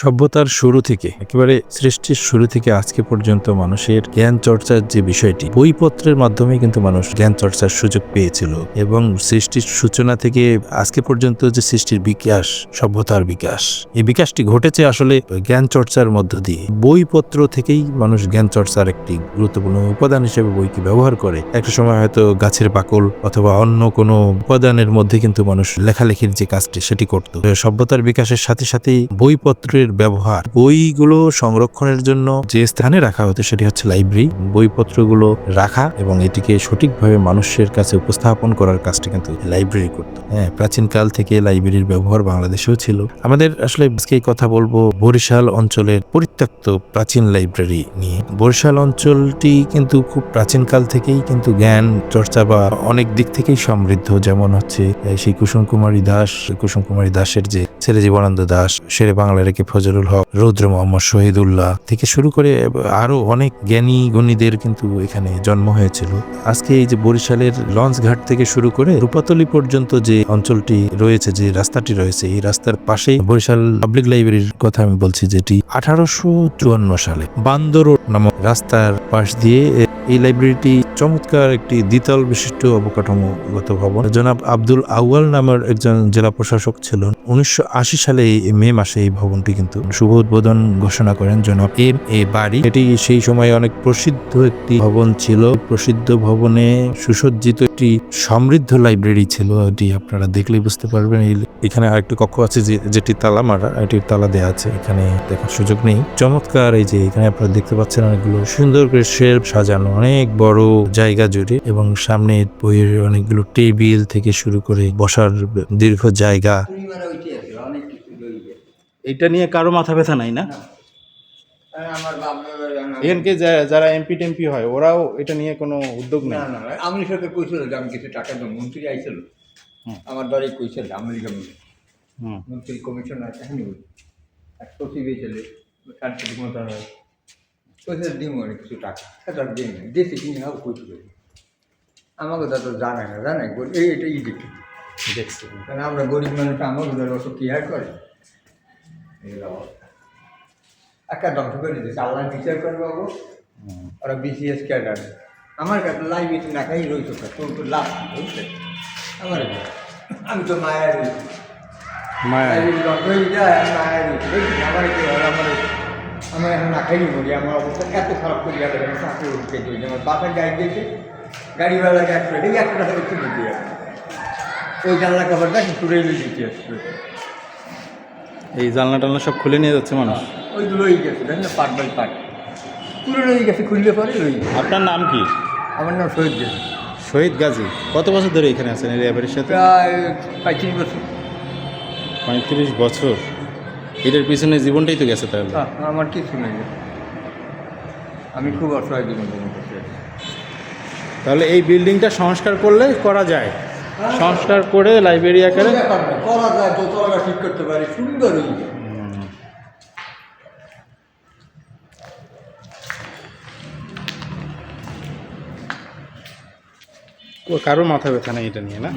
সভ্যতার শুরু থেকে একেবারে সৃষ্টির শুরু থেকে আজকে পর্যন্ত মানুষের জ্ঞান চর্চার যে বিষয়টি বইপত্রের মাধ্যমে কিন্তু মানুষ জ্ঞান চর্চার সুযোগ পেয়েছিল এবং সৃষ্টির সূচনা থেকে আজকে পর্যন্ত যে সৃষ্টির বিকাশ, সভ্যতার বিকাশ, এই বিকাশটি ঘটেছে আসলে জ্ঞান চর্চার মধ্য দিয়ে। বইপত্র থেকেই মানুষ জ্ঞান চর্চার একটি গুরুত্বপূর্ণ উপাদান হিসেবে বইকে ব্যবহার করে। একটা সময় হয়তো গাছের বাকল অথবা অন্য কোনো উপাদানের মধ্যে কিন্তু মানুষ লেখালেখির যে কাজটি সেটি করত। সভ্যতার বিকাশের সাথে সাথেই বইপত্রের ব্যবহার, বইগুলো সংরক্ষণের জন্য যে স্থানে রাখা হতো সেটি হচ্ছে লাইব্রেরি। বইপত্রগুলো রাখা এবং এটিকে সঠিকভাবে মানুষের কাছে উপস্থাপন করার কাজটি কিন্তু লাইব্রেরি করত। প্রাচীনকাল থেকে লাইব্রেরির ব্যবহার বাংলাদেশেও ছিল। আমাদের আসলে আজকে কথা বলবো বরিশাল অঞ্চলের পরিত্যক্ত প্রাচীন লাইব্রেরি নিয়ে। বরিশাল অঞ্চলটি কিন্তু খুব প্রাচীনকাল থেকেই কিন্তু জ্ঞান চর্চা বা অনেক দিক থেকেই সমৃদ্ধ। যেমন হচ্ছে সেই কুসুম কুমারী দাসের যে ছেলে জীবনানন্দ দাস, শেরে বাংলা রেখে ফজলুল হক, রৌদ্র মোহাম্মদ শহীদুল্লাহ থেকে শুরু করে আরো অনেক জ্ঞানী গুণীদের কিন্তু এখানে জন্ম হয়েছিল। আজকে এই যে বরিশালের লঞ্চঘাট থেকে শুরু করে রূপাতলী পর্যন্ত যে অঞ্চলটি রয়েছে, যে রাস্তাটি রয়েছে, এই রাস্তার পাশেই বরিশাল পাবলিক লাইব্রেরির কথা আমি বলছি, যেটি 1854 সালে বান্দর নামক রাস্তার পাশ দিয়ে এই লাইব্রেরিটি চমৎকার একটি দ্বিতল বিশিষ্ট অবকাঠামোগত ভবন। জনাব আব্দুল আউয়াল নামের একজন জেলা প্রশাসক ছিলেন। 1980 সালে মে মাসে এই ভবনটি কিন্তু শুভ উদ্বোধন ঘোষণা করেন জনাব এ বাড়ি। এটি সেই সময় অনেক প্রসিদ্ধ একটি ভবন ছিল। প্রসিদ্ধ ভবনে সুসজ্জিত একটি সমৃদ্ধ লাইব্রেরি ছিল। এটি আপনারা দেখলেই বুঝতে পারবেন। এখানে আরেকটি কক্ষ আছে যেটি তালা মারা, এটির তালা দেওয়া আছে, এখানে দেখার সুযোগ নেই। চমৎকার এই যে এখানে আপনারা দেখতে পাচ্ছেন অনেকগুলো সুন্দর করে শেলফ সাজানো, অনেক বড় জায়গা জুড়ে, এবং সামনে বইয়ের অনেকগুলো টেবিল থেকে শুরু করে বসার দীর্ঘ জায়গা। এটা নিয়ে কারো মাথা ব্যথা নাই না? এখানকে যারা এমপি টেমপি হয় ওরাও এটা নিয়ে কোনো উদ্যোগ নেই? না, আমি সাথে কইছিল যে আমি কিছু টাকা দেবো, মন্ত্রী আইছিল আমার দ্বারে কইছিল আমেরিকা মন্ত্রী কমিশন আছে, এক সচিব এসেছিল সাংস্কৃতিক মন্ত্রণালয়, কইছিল দিব কিছু টাকা, সেটা দিন দিয়েছি কিনে হাও কইছিল। আমাকে তো জানে এটা দেখছি, কারণ আমরা গরিব মানুষ, আমাকে ধরে অত কি হার করে এই অবস্থা। একটা ধ্বংস করে দিয়েছে, আল্লাহ বিচার করবো ওরা বিসিএস ক্যাডার। আমার কাছে লাইব্রেরি না খাই রয়েছে, তোর তো লাভ বুঝছে আমার, আমি তো মায়ের রয়েছি, লাইব্রেরি ধ্বংস হয়ে যায়, আমি মায়ের রয়েছি, আমার কি আমার এখন না খাইনি বলি, আমার অবস্থা এত খারাপ করে গেলে আমি চাকরি উঠতে দিয়েছি। আমার বাপের গাড়ি দিয়েছে, গাড়িওয়ালা গ্যাস করে এই একটা টাকা কিনে দিয়ে ওই জানলা কাপড়টা তুলে দিতে আসছে। এই জানলা টালনা সব খুলে নিয়ে যাচ্ছে মানুষ, ওইগুলো রয়ে গেছে, জানেন না, পার্ট বাই পার্ট পুরো রয়ে গেছে, খুললে পরে রয়ে গেছে। আপনার নাম কি? আমার নাম শহীদ গাজী। শহীদ গাজী। কত বছর ধরে এখানে আছেন এই ল্যাবের সাথে? প্রায় 35 বছর। 35 বছর? এটার পিছনে জীবনটাই তো গেছে তাহলে। আমার কিছু নেই, আমি খুব অসহায় জীবন করতে। তাহলে এই বিল্ডিংটা সংস্কার করলে করা যায়, সংস্কার করে লাইব্রেরি আকারে করা যায়, দোতলা ঠিক করতে পারি, সুন্দর হয়ে যায়। কারো মাথা ব্যথা নেই এটা নিয়ে না?